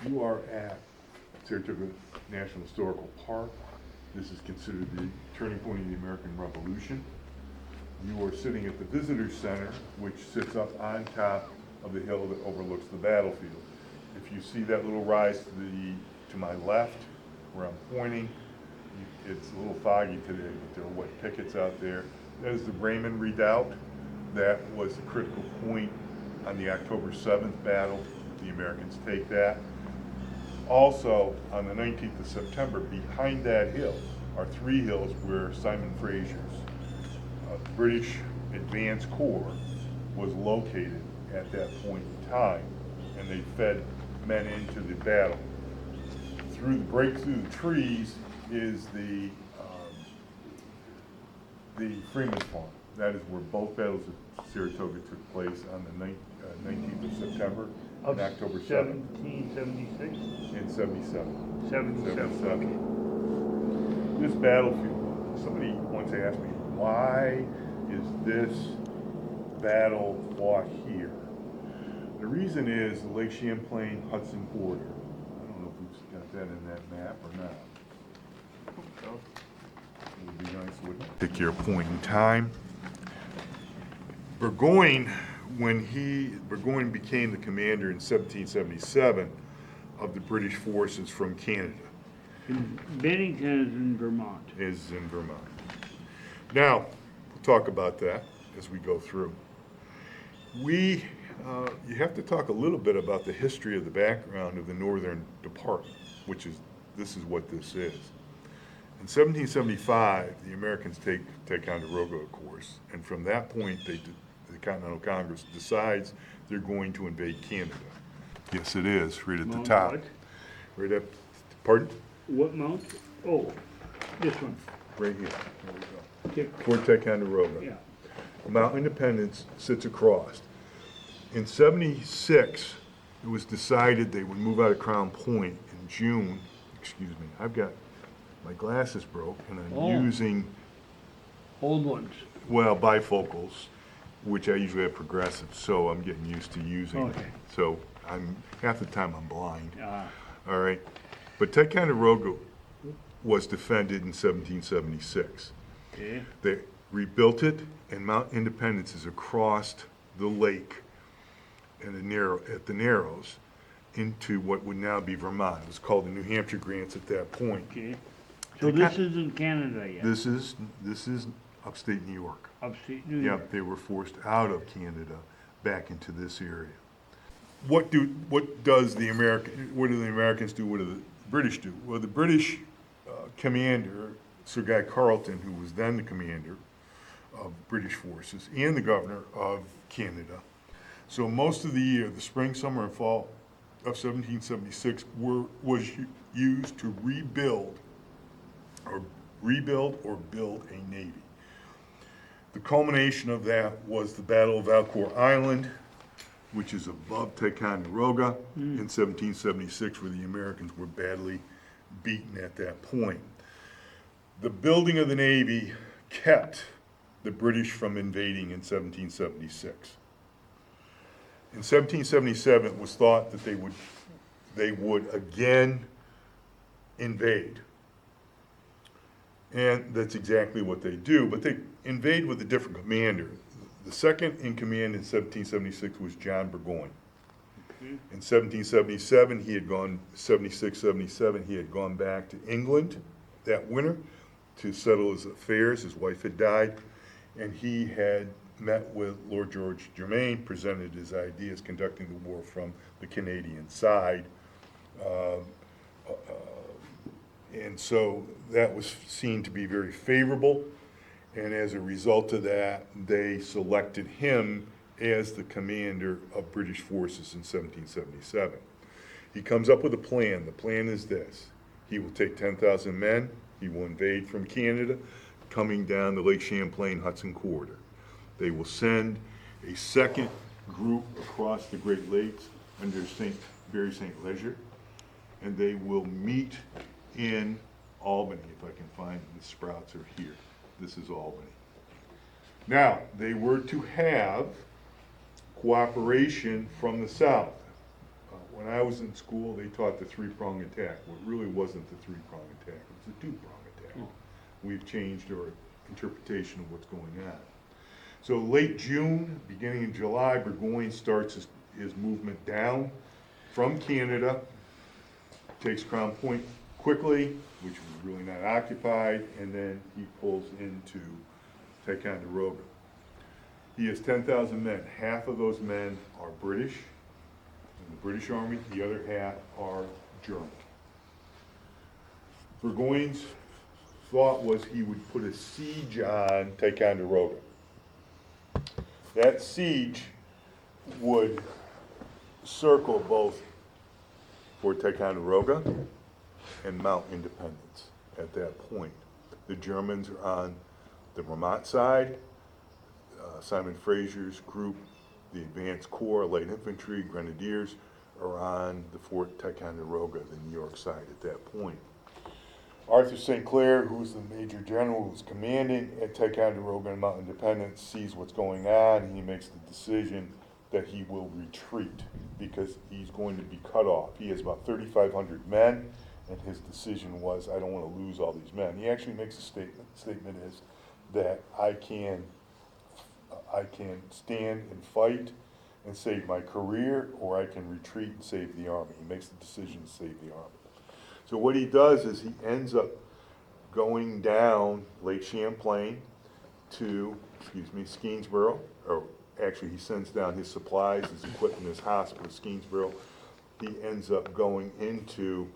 You are at Saratoga National Historical Park. This is considered the turning point of the American Revolution. You are sitting at the Visitor Center, which sits up on top of the hill that overlooks the battlefield. If you see that little rise to my left, where I'm pointing, it's a little foggy today, but there are wet pickets out there. That is the Raymond Redoubt. That was the critical point on the October 7th battle. The Americans take that. Also, on the 19th of September, behind that hill are three hills where Simon Frazier's British Advance Corps was located at that point in time, and they fed men into the battle. Through the break through the trees is the Freeman's Farm. That is where both battles of Saratoga took place on the 19th of September and October 7th. 1776? In 77. 77. This battlefield, somebody once asked me, why is this battle fought here? The reason is the Lake Champlain Hudson border. I don't know if we've got that in that map or not. It would be nice, wouldn't it? Particular point in time. Burgoyne, Burgoyne became the commander in 1777 of the British forces from Canada. Bennington is in Vermont. Is in Vermont. Now, we'll talk about that as we go through. You have to talk a little bit about the history of the background of the Northern Department, this is what this is. In 1775, the Americans take Ticonderoga, of course, and from that point, the Continental Congress decides they're going to invade Canada. Yes, it is, right at the Mount top. what? Right up, pardon? What mount? Oh, this one. Right here, there we go. Okay. Fort Ticonderoga. Yeah. Mount Independence sits across. In 76, it was decided they would move out of Crown Point in June. Excuse me, I've got, my glasses broke and I'm using, Old ones. well, bifocals, which I usually have progressive, so I'm getting used to using it. Okay. So half the time I'm blind. Ah. All right, but Ticonderoga was defended in 1776. Okay. They rebuilt it, and Mount Independence is across the lake at the Narrows into what would now be Vermont. It was called the New Hampshire Grants at that point. Okay. So this isn't Canada yet? This is upstate New York. Upstate New Yeah, York? they were forced out of Canada back into this area. What do the Americans do? What do the British do? Well, the British commander, Sir Guy Carleton, who was then the commander of British forces and the governor of Canada. So most of the year, the spring, summer, and fall of 1776 was used to rebuild or build a navy. The culmination of that was the Battle of Valcour Island, which is above Ticonderoga in 1776, where the Americans were badly beaten at that point. The building of the Navy kept the British from invading in 1776. In 1777, it was thought that they would again invade. And that's exactly what they do, but they invade with a different commander. The second in command in 1776 was John Burgoyne. In 1777, he had gone, 76, 77, he had gone back to England that winter to settle his affairs. His wife had died, and he had met with Lord George Germain, presented his ideas conducting the war from the Canadian side. And so that was seen to be very favorable, and as a result of that, they selected him as the commander of British forces in 1777. He comes up with a plan. The plan is this: he will take 10,000 men, he will invade from Canada, coming down the Lake Champlain Hudson corridor. They will send a second group across the Great Lakes under Barry St. Leger, and they will meet in Albany. If I can find, the sprouts are here. This is Albany. Now, they were to have cooperation from the south. when I was in school, they taught the three-prong attack. What really wasn't the three-prong attack, it was a two-prong attack. We've changed our interpretation of what's going on. So late June, beginning of July, Burgoyne starts his movement down from Canada, takes Crown Point quickly, which was really not occupied, and then he pulls into Ticonderoga. He has 10,000 men. Half of those men are British, in the British Army, the other half are German. Burgoyne's thought was he would put a siege on Ticonderoga. That siege would circle both Fort Ticonderoga and Mount Independence at that point. The Germans are on the Vermont side. Simon Fraser's group, the Advanced Corps, Light Infantry, Grenadiers, are on the Fort Ticonderoga, the New York side at that point. Arthur St. Clair, who's the Major General who's commanding at Ticonderoga and Mount Independence, sees what's going on, and he makes the decision that he will retreat because he's going to be cut off. He has about 3,500 men, and his decision was, I don't want to lose all these men. He actually makes a statement. The statement is that I can stand and fight and save my career, or I can retreat and save the army. He makes the decision to save the army. So what he does is he ends up going down Lake Champlain to, Skenesboro, or actually he sends down his supplies, his equipment, his hospital to Skenesboro. He ends up going into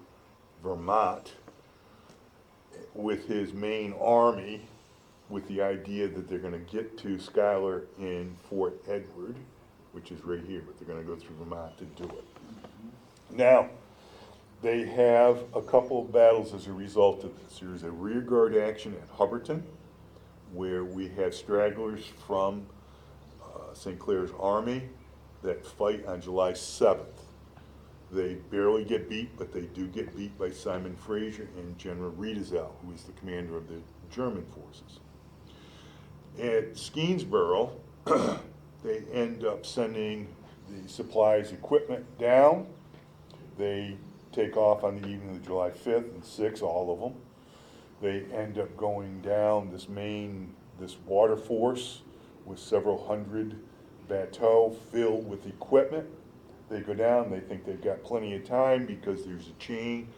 Vermont with his main army, with the idea that they're gonna get to Schuyler in Fort Edward, which is right here, but they're gonna go through Vermont to do it. Now, they have a couple of battles as a result of this. There's a rearguard action at Hubbardton, where we have stragglers from St. Clair's army that fight on July 7th. They barely get beat, but they do get beat by Simon Fraser and General Riedesel, who is the commander of the German forces. At Skenesboro, they end up sending the supplies, equipment down. They take off on the evening of July 5th and 6th, all of them. They end up going down this water force with several hundred bateaux filled with equipment. They go down, they think they've got plenty of time because there's a chain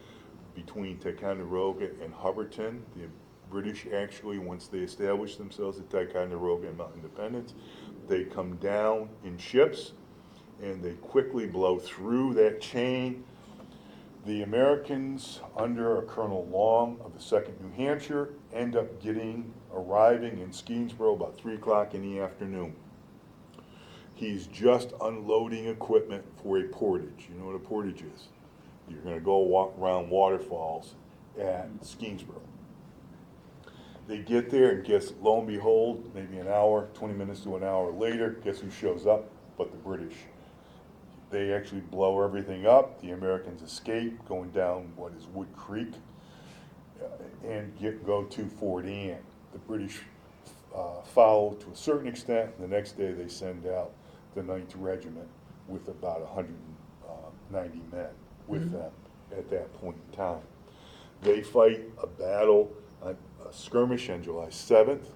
between Ticonderoga and Hubbardton. The British actually, once they establish themselves at Ticonderoga and Mount Independence, they come down in ships and they quickly blow through that chain. The Americans, under a Colonel Long of the 2nd New Hampshire, end up arriving in Skenesboro about 3 o'clock in the afternoon. He's just unloading equipment for a portage. You know what a portage is? You're gonna go walk around waterfalls at Skenesboro. They get there and guess, lo and behold, maybe an hour, 20 minutes to an hour later, guess who shows up but the British? They actually blow everything up. The Americans escape, going down what is Wood Creek, and go to Fort Anne. The British follow to a certain extent. The next day they send out the 9th Regiment with about 190 men with them at that point in time. They fight a battle, a skirmish on July 7th.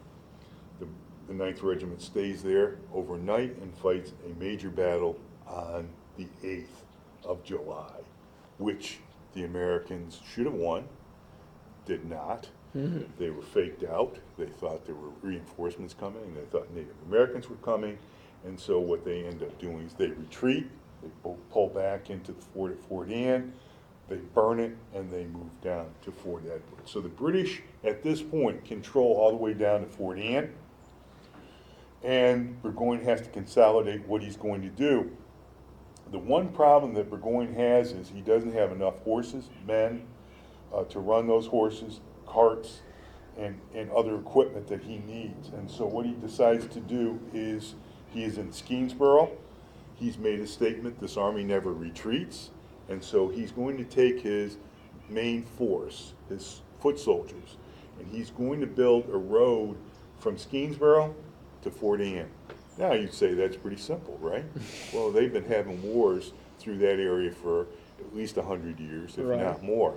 The 9th Regiment stays there overnight and fights a major battle on the 8th of July, which the Americans should have won, did not. They were faked out. They thought there were reinforcements coming, and they thought Native Americans were coming, and so what they end up doing is they retreat, they pull back into the fort at Fort Anne, they burn it, and they move down to Fort Edward. So the British, at this point, control all the way down to Fort Anne, and Burgoyne has to consolidate what he's going to do. The one problem that Burgoyne has is he doesn't have enough horses, men, to run those horses, carts, and other equipment that he needs. And so what he decides to do is, he is in Skenesboro. He's made a statement, this army never retreats. And so he's going to take his main force, his foot soldiers, and he's going to build a road from Skenesboro to Fort Anne. Now you'd say that's pretty simple, right? Well, they've been having wars through that area for at least 100 years, if Right. not more.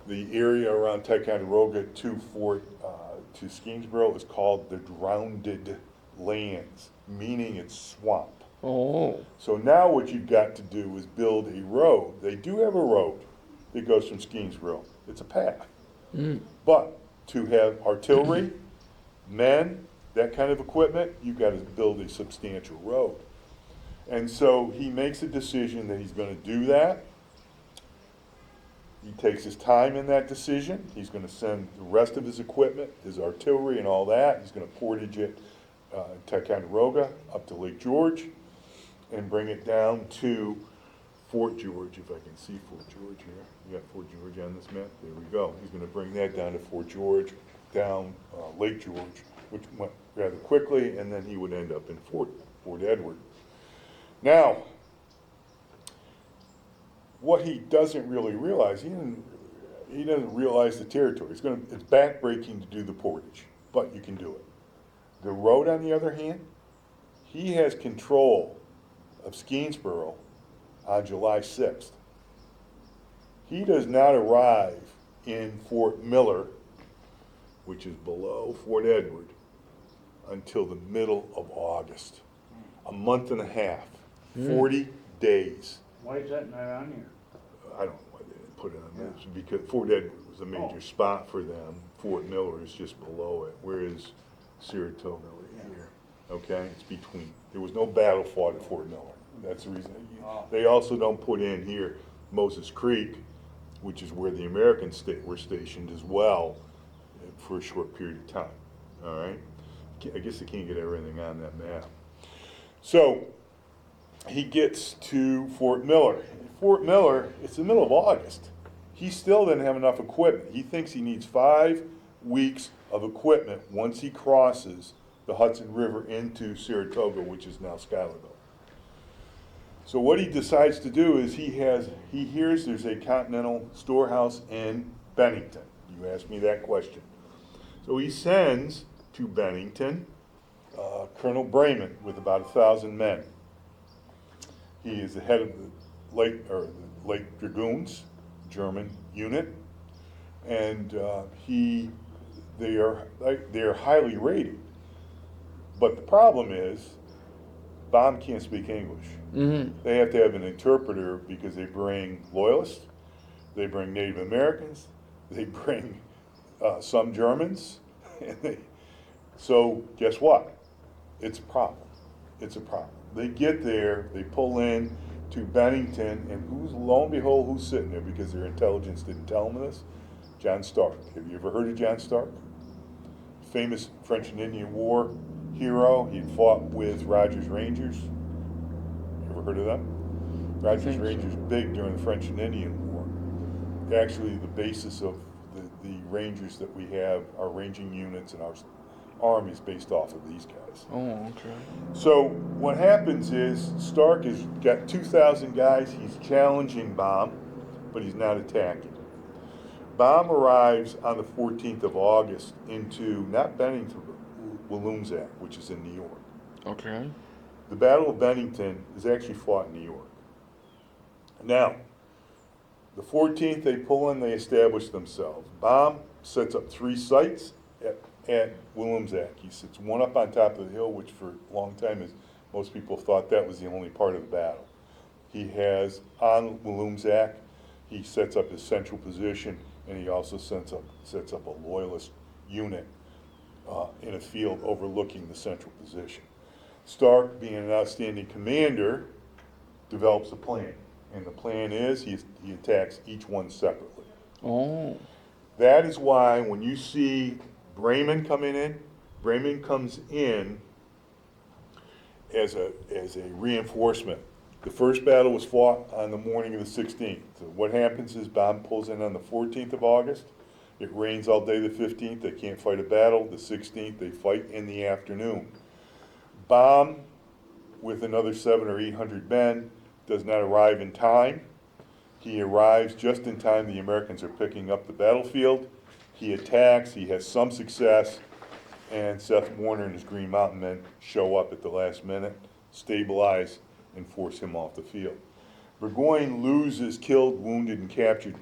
The area around Ticonderoga to to Skenesboro is called the Drowned Lands, meaning it's swamp. Oh, So now what you've got to do is build a road. They do have a road that goes from Skenesboro. It's a path. But to have artillery, men, that kind of equipment, you've got to build a substantial road. And so he makes a decision that he's going to do that. He takes his time in that decision. He's going to send the rest of his equipment, his artillery and all that. He's going to portage it Ticonderoga up to Lake George and bring it down to Fort George, if I can see Fort George here. You got Fort George on this map? There we go. He's going to bring that down to Fort George, down Lake George, which went rather quickly, and then he would end up in Fort Edward. Now, what he doesn't really realize, he doesn't realize the territory. It's backbreaking to do the portage, but you can do it. The road, on the other hand, he has control of Skenesboro on July 6th. He does not arrive in Fort Miller, which is below Fort Edward, until the middle of August. A month and a half, 40 days. Why is that not on here? I don't know why they didn't put it on this, because Fort Edward was a major spot for them. Fort Miller is just below it, whereas Saratoga right here, okay? It's between. There was no battle fought at Fort Miller. That's the reason. They also don't put in here Moses Creek, which is where the Americans were stationed as well for a short period of time, all right? I guess they can't get everything on that map. So he gets to Fort Miller. Fort Miller, it's the middle of August. He still doesn't have enough equipment. He thinks he needs 5 weeks of equipment once he crosses the Hudson River into Saratoga, which is now Schuylerville. So what he decides to do is he hears there's a Continental storehouse in Bennington. You asked me that question. So he sends to Bennington Colonel Brayman with about 1,000 men. He is the head of the Lake Dragoons, German unit, and they are highly rated. But the problem is, Baum can't speak English. They have to have an interpreter because they bring loyalists, they bring Native Americans, they bring some Germans, so guess what? It's a problem. It's a problem. They get there, they pull in to Bennington, and lo and behold, who's sitting there because their intelligence didn't tell them this? John Stark. Have you ever heard of John Stark? Famous French and Indian War hero. He fought with Rogers Rangers. You ever heard of them? Rogers Rangers big during the French and Indian War. Actually, the basis of the Rangers that we have, our ranging units and our army is based off of these guys. oh, okay. So what happens is Stark has got 2,000 guys. He's challenging Baum, but he's not attacking. Baum arrives on the 14th of August into not Bennington, but Willoomsac, which is in New York. Okay. The Battle of Bennington is actually fought in New York. Now, the 14th they pull in, they establish themselves. Baum sets up 3 sites at Willoomsac. He sits one up on top of the hill, which for a long time most people thought that was the only part of the battle. He has on Willoomsac, he sets up his central position, and he also sets up a loyalist unit in a field overlooking the central position. Stark, being an outstanding commander, develops a plan, and the plan is he attacks each one separately. Oh. That is why when you see Brayman coming in, Brayman comes in as a reinforcement. The first battle was fought on the morning of the 16th. So what happens is Baum pulls in on the 14th of August. It rains all day the 15th. They can't fight a battle. The 16th, they fight in the afternoon. Baum, with another 700 or 800 men, does not arrive in time. He arrives just in time. The Americans are picking up the battlefield. He attacks. He has some success. And Seth Warner and his Green Mountain men show up at the last minute, stabilize, and force him off the field. Burgoyne loses killed, wounded, and captured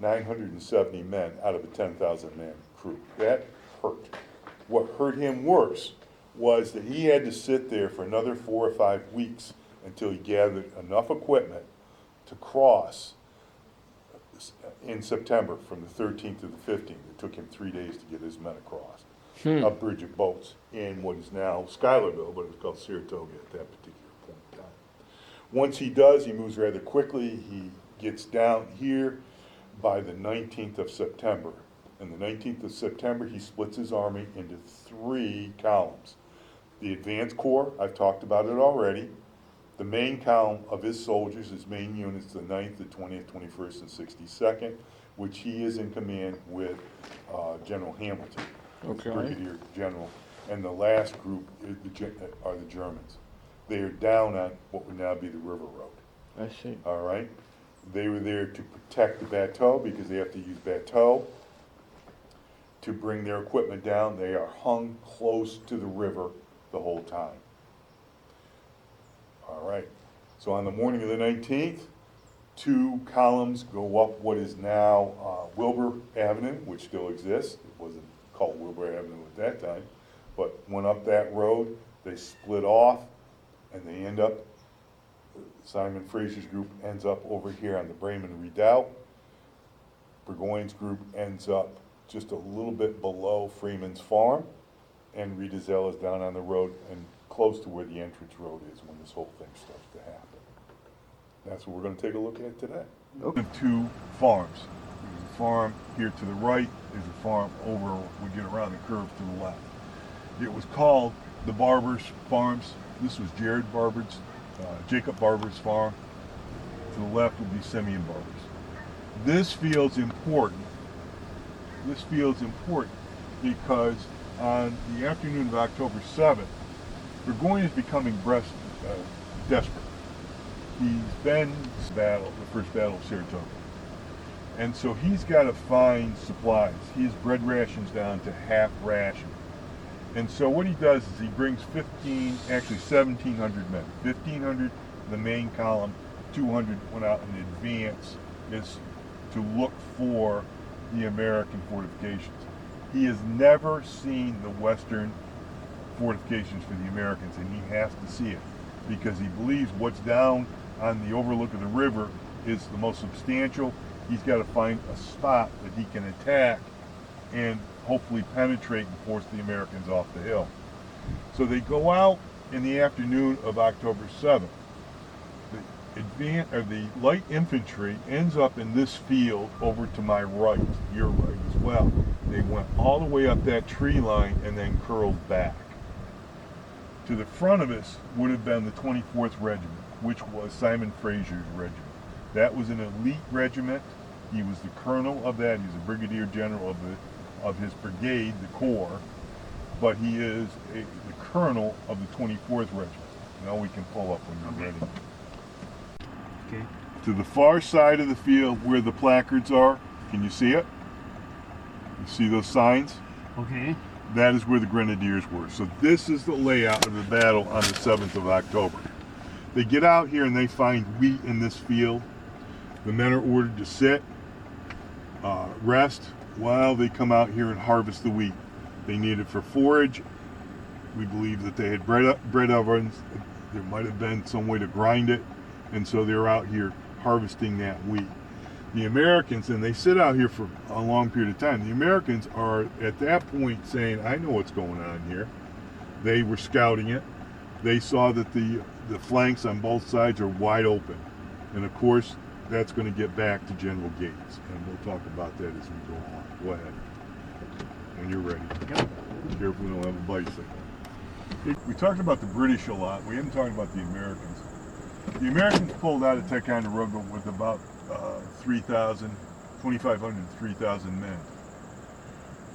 970 men out of a 10,000 man crew. That hurt. What hurt him worse was that he had to sit there for another 4 or 5 weeks until he gathered enough equipment to cross in September from the 13th to the 15th. It took him 3 days to get his men across a bridge of boats in what is now Schuylerville, but it was called Saratoga at that particular point in time. Once he does, he moves rather quickly. He gets down here by the 19th of September. And the 19th of September, he splits his army into 3 columns. The advanced corps, I've talked about it already. The main column of his soldiers, his main units, the 9th, the 20th, 21st, and 62nd, which he is in command with General Hamilton, Okay. Brigadier General. And the last group are the Germans. They are down on what would now be the River Road. I see. All right? They were there to protect the bateau because they have to use bateau to bring their equipment down. They are hung close to the river the whole time. All right. So on the morning of the 19th, 2 columns go up what is now Wilbur Avenue, which still exists. It wasn't called Wilbur Avenue at that time, but went up that road. They split off, and they end up, Simon Fraser's group ends up over here on the Bremen Redoubt. Burgoyne's group ends up just a little bit below Freeman's Farm, and Rita Zell is down on the road and close to where the entrance road is when this whole thing starts to happen. That's what we're going to take a look at today. Okay. 2 farms. There's a farm here to the right. There's a farm over, we get around the curve to the left. It was called the Barber's Farms. This was Jared Barber's, Jacob Barber's farm. To the left would be Simeon Barber's. This field's important. This field's important because on the afternoon of October 7th, Burgoyne is becoming desperate. He's been the first battle of Saratoga. And so he's got to find supplies. His bread rations down to half ration. And so what he does is he brings 1,700 men. 1,500 the main column, 200 went out in advance is to look for the American fortifications. He has never seen the Western fortifications for the Americans, and he has to see it because he believes what's down on the overlook of the river is the most substantial. He's got to find a spot that he can attack and hopefully penetrate and force the Americans off the hill. So they go out in the afternoon of October 7th. The light infantry ends up in this field over to my right, your right as well. They went all the way up that tree line and then curled back. To the front of us would have been the 24th Regiment, which was Simon Fraser's regiment. That was an elite regiment. He was the colonel of that. He's a brigadier general of his brigade, the corps, but he is the colonel of the 24th Regiment. Now we can pull up when you're ready. Okay. To the far side of the field where the placards are, can you see it? You see those signs? Okay. That is where the Grenadiers were. So this is the layout of the battle on the 7th of October. They get out here and they find wheat in this field. The men are ordered to sit, rest, while they come out here and harvest the wheat. They need it for forage. We believe that they had bread ovens. There might have been some way to grind it. And so they're out here harvesting that wheat. The Americans, and they sit out here for a long period of time, the Americans are at that point saying, I know what's going on here. They were scouting it. They saw that the flanks on both sides are wide open. And of course, that's going to get back to General Gates. And we'll talk about that as we go on. Go ahead. When you're ready. Yep. Be careful we don't have a bicycle. We talked about the British a lot. We haven't talked about the Americans. The Americans pulled out of Ticonderoga with about 2,500 to 3,000 men.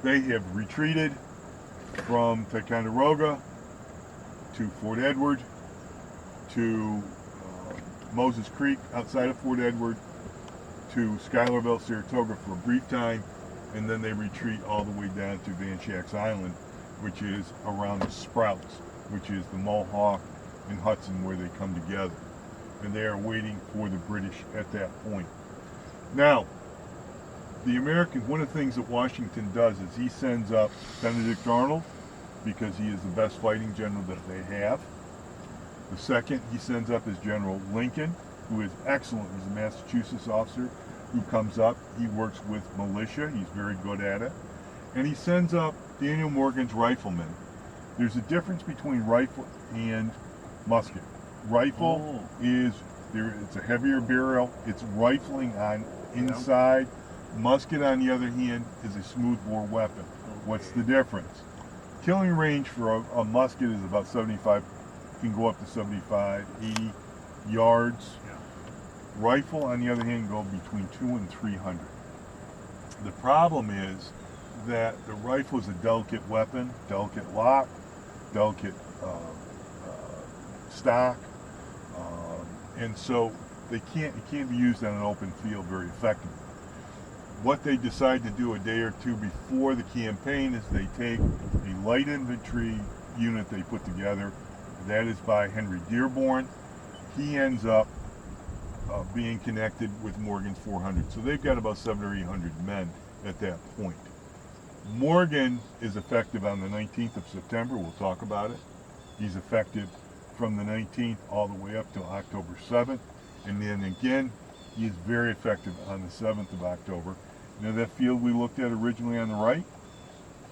They have retreated from Ticonderoga to Fort Edward, to Moses Creek outside of Fort Edward, to Schuylerville, Saratoga for a brief time, and then they retreat all the way down to Van Schack's Island, which is around the Sprouts, which is the Mohawk and Hudson where they come together. and they are waiting for the British at that point. Now, the Americans, one of the things that Washington does is he sends up Benedict Arnold because he is the best fighting general that they have. The second, he sends up his General Lincoln, who is excellent. He's a Massachusetts officer who comes up. He works with militia. He's very good at it. And he sends up Daniel Morgan's riflemen. There's a difference between rifle and musket. Rifle is it's a heavier barrel. It's rifling on inside. Musket, on the other hand, is a smoothbore weapon. What's the difference? Killing range for a musket is about 75, can go up to 75, 80 yards. Rifle, on the other hand, go between 200 and 300. The problem is that the rifle is a delicate weapon, delicate lock, delicate stock, and so it can't be used on an open field very effectively. What they decide to do a day or two before the campaign is they take a light infantry unit they put together. That is by Henry Dearborn. He ends up being connected with Morgan's 400. So they've got about 700 or 800 men at that point. Morgan is effective on the 19th of September. We'll talk about it. He's effective from the 19th all the way up to October 7th. And then again, he is very effective on the 7th of October. You know that field we looked at originally on the right?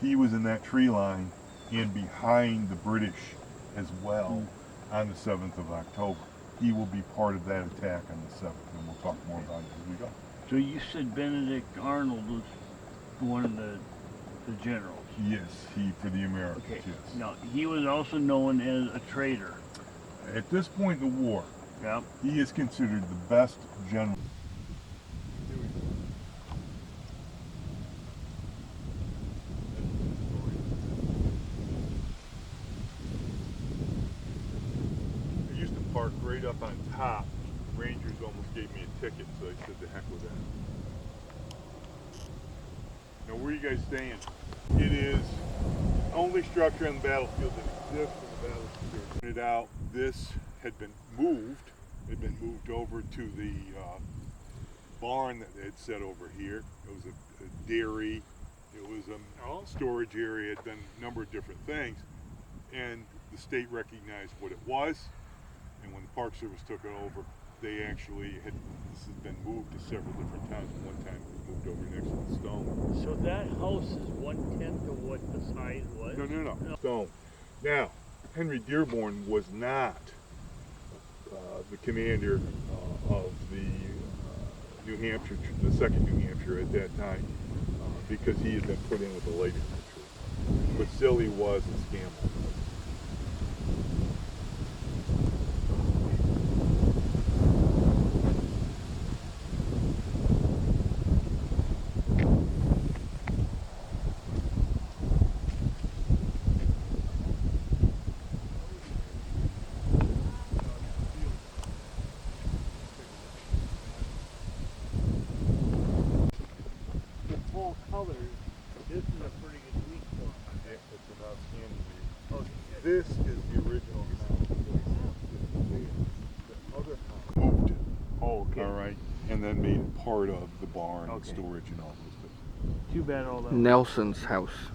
He was in that tree line and behind the British as well on the 7th of October. He will be part of that attack on the 7th, and we'll talk more about it as we go. So you said Benedict Arnold was one of the generals. Yes, he for the Americans, Okay. yes. Now, he was also known as a traitor. At this point in the war, Yep. he is considered the best general. I used to park right up on top. Rangers almost gave me a ticket, so I said, the heck with that. Now, where are you guys staying? It is the only structure on the battlefield that exists in the battlefield. Pointed out, this had been moved. It had been moved over to the barn that they had set over here. It was a dairy. It was a storage area. It had been a number of different things. And the state recognized what it was. And when the Park Service took it over, they actually had, this has been moved to several different times. One time it was moved over next to the stone. So that house is 1/10 of what the size was? No. Stone. Now, Henry Dearborn was not the commander of the New Hampshire, the 2nd New Hampshire at that time, because he had been put in with the light infantry. But still he was a scammer. This is a pretty good week for him. Yeah, it's an outstanding view. This is the original house. The other house moved it. Oh, okay. All right, and then made it part of the barn and Okay. storage and all those things. Too bad all that. Nelson's house.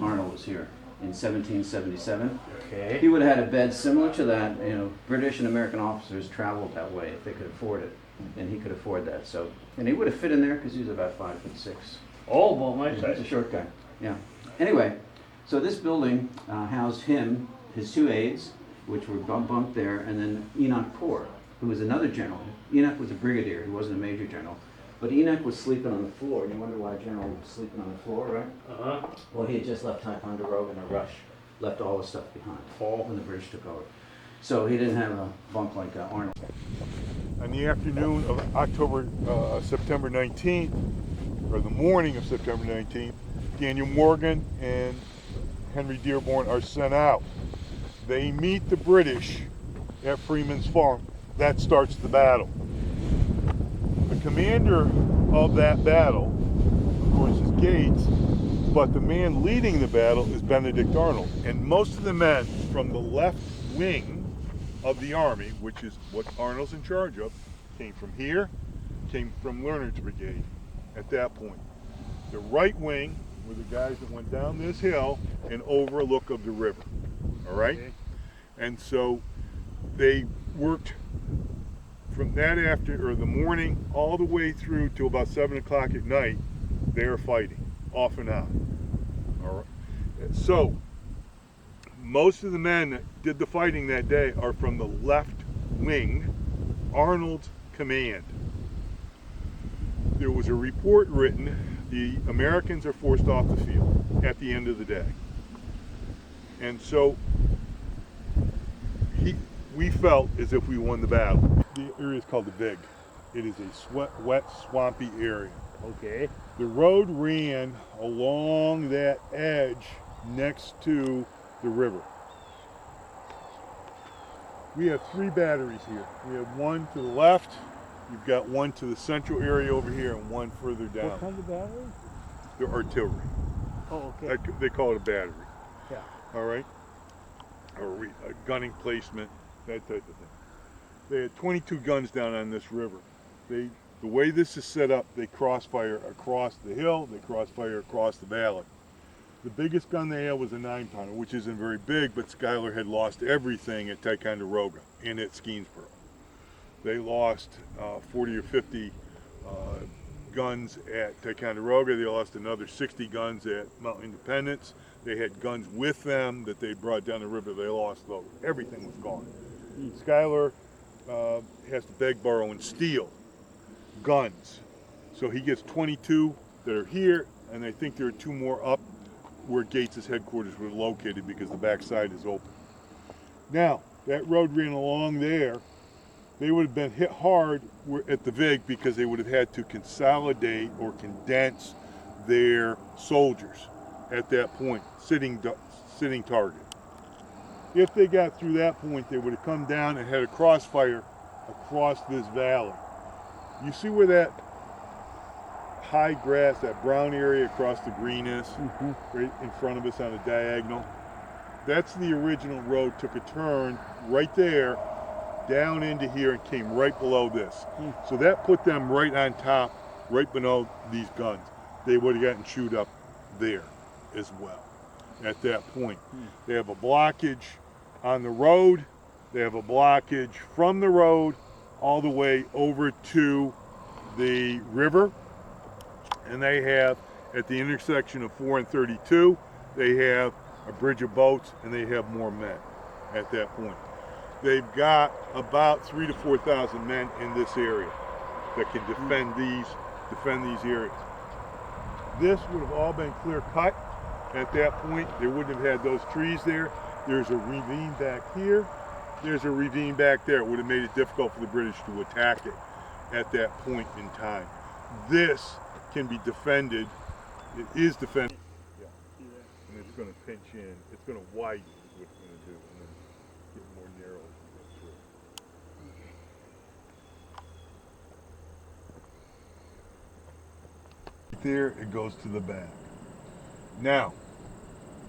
Arnold was here in 1777. Okay. He would have had a bed similar to that. You know, British and American officers traveled that way if they could afford it, and he could afford that. So, and he would have fit in there because he was about 5'6". Oh, well, my He's size. a short guy. Yeah. Anyway, so this building housed him, his 2 aides, which were bunked there, and then Enoch Poor, who was another general. Enoch was a brigadier. He wasn't a major general. But Enoch was sleeping on the floor, and you wonder why a general was sleeping on the floor, right? Uh-huh. Well, he had just left Ticonderoga in a rush, left all his stuff behind when the British took over. So he didn't have a bunk like Arnold. On the afternoon of September 19th, or the morning of September 19th, Daniel Morgan and Henry Dearborn are sent out. They meet the British at Freeman's Farm. That starts the battle. The commander of that battle, of course, is Gates, but the man leading the battle is Benedict Arnold. And most of the men from the left wing of the Army, which is what Arnold's in charge of, came from here, came from Leonard's brigade at that point. The right wing were the guys that went down this hill and overlook of the river, all right? Okay. And so they worked from that after, or the morning, all the way through till about 7 o'clock at night. They are fighting, off and on. All right. So most of the men that did the fighting that day are from the left wing, Arnold's command. There was a report written, the Americans are forced off the field at the end of the day. And so we felt as if we won the battle. The area is called the Vig. It is a wet, swampy area. Okay. The road ran along that edge next to the river. We have 3 batteries here. We have one to the left, you've got one to the central area over here, and one further down. What kind of battery? They're artillery. Oh, okay. They call it a battery. Yeah. All right? Or gunning placement, that type of thing. They had 22 guns down on this river. The way this is set up, they crossfire across the hill, they crossfire across the valley. The biggest gun they had was a 9-pounder, which isn't very big, but Schuyler had lost everything at Ticonderoga and at Skenesboro. They lost 40 or 50 guns at Ticonderoga. They lost another 60 guns at Mount Independence. They had guns with them that they brought down the river. They lost those. Everything was gone. Schuyler has to beg, borrow, and steal guns. So he gets 22 that are here, and I think there are 2 more up where Gates' headquarters were located because the backside is open. Now, that road ran along there. They would have been hit hard at the Vig because they would have had to consolidate or condense their soldiers at that point, sitting target. If they got through that point, they would have come down and had a crossfire across this valley. You see where that high grass, that brown area across the green is, right in front of us on a diagonal? That's the original road, took a turn right there, down into here, and came right below this. So that put them right on top, right below these guns. They would have gotten chewed up there as well at that point. They have a blockage on the road. They have a blockage from the road all the way over to the river. And they have, at the intersection of 4 and 32, they have a bridge of boats, and they have more men at that point. They've got about 3,000 to 4,000 men in this area that can defend these areas. This would have all been clear cut at that point. They wouldn't have had those trees there. There's a ravine back here. There's a ravine back there. It would have made it difficult for the British to attack it at that point in time. This can be defended. It is defended. Yeah. And it's going to pinch in. It's going to widen is what it's going to do, and then get more narrow as we go through. There it goes to the back. Now,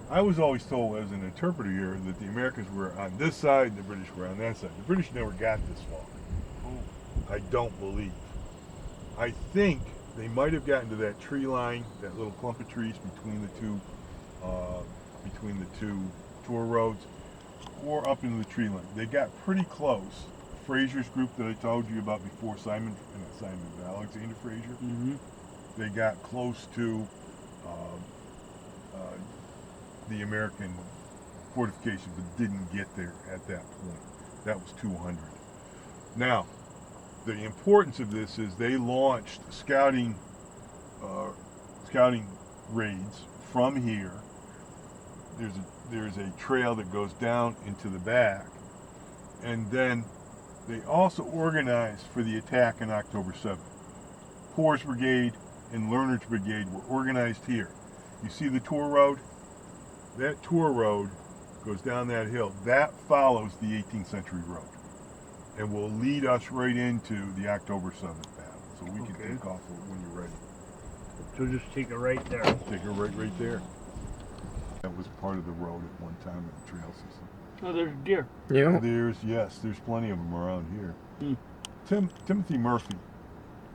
I was always told as an interpreter here that the Americans were on this side and the British were on that side. The British never got this far. I don't believe. I think they might have gotten to that tree line, that little clump of trees between the two tour roads, or up into the tree line. They got pretty close. Fraser's group that I told you about before, Alexander Fraser, they got close to the American fortifications, but didn't get there at that point. That was 200. Now, the importance of this is they launched scouting raids from here. There's a trail that goes down into the back, and then they also organized for the attack on October 7th. Poor's Brigade and Leonard's Brigade were organized here. You see the tour road? That tour road goes down that hill. That follows the 18th century road and will lead us right into the October 7th battle. So we can take off when you're ready. So just take it right there. Take her right there. That was part of the road at one time of the trail system. Oh, there's deer. Yeah. There's plenty of them around here. Hmm. Timothy Murphy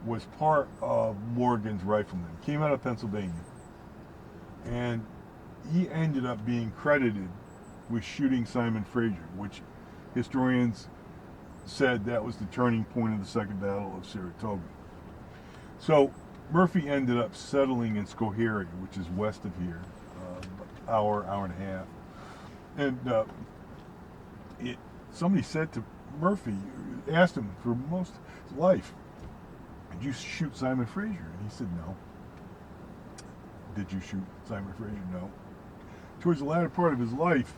was part of Morgan's Riflemen. Came out of Pennsylvania, and he ended up being credited with shooting Simon Fraser, which historians said that was the turning point of the Second Battle of Saratoga. So Murphy ended up settling in Schoharie, which is west of here, hour and a half. And somebody said to Murphy, asked him for most of his life, did you shoot Simon Fraser? And he said, no. Did you shoot Simon Fraser? No. Towards the latter part of his life,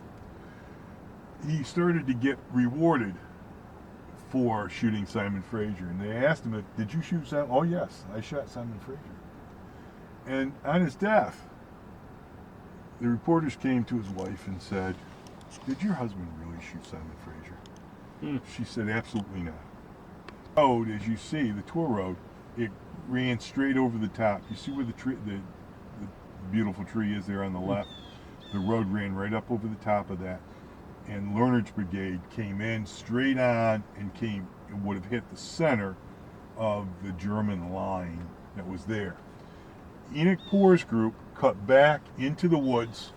he started to get rewarded for shooting Simon Fraser. And they asked him, did you shoot Simon? Oh, yes, I shot Simon Fraser. And on his death, the reporters came to his wife and said, did your husband really shoot Simon Fraser? Hmm. She said, absolutely not. The road, as you see, the tour road, it ran straight over the top. You see where the beautiful tree is there on the left? The road ran right up over the top of that. And Lerner's brigade came in straight on and would have hit the center of the German line that was there. Enoch Poor's group cut back into the woods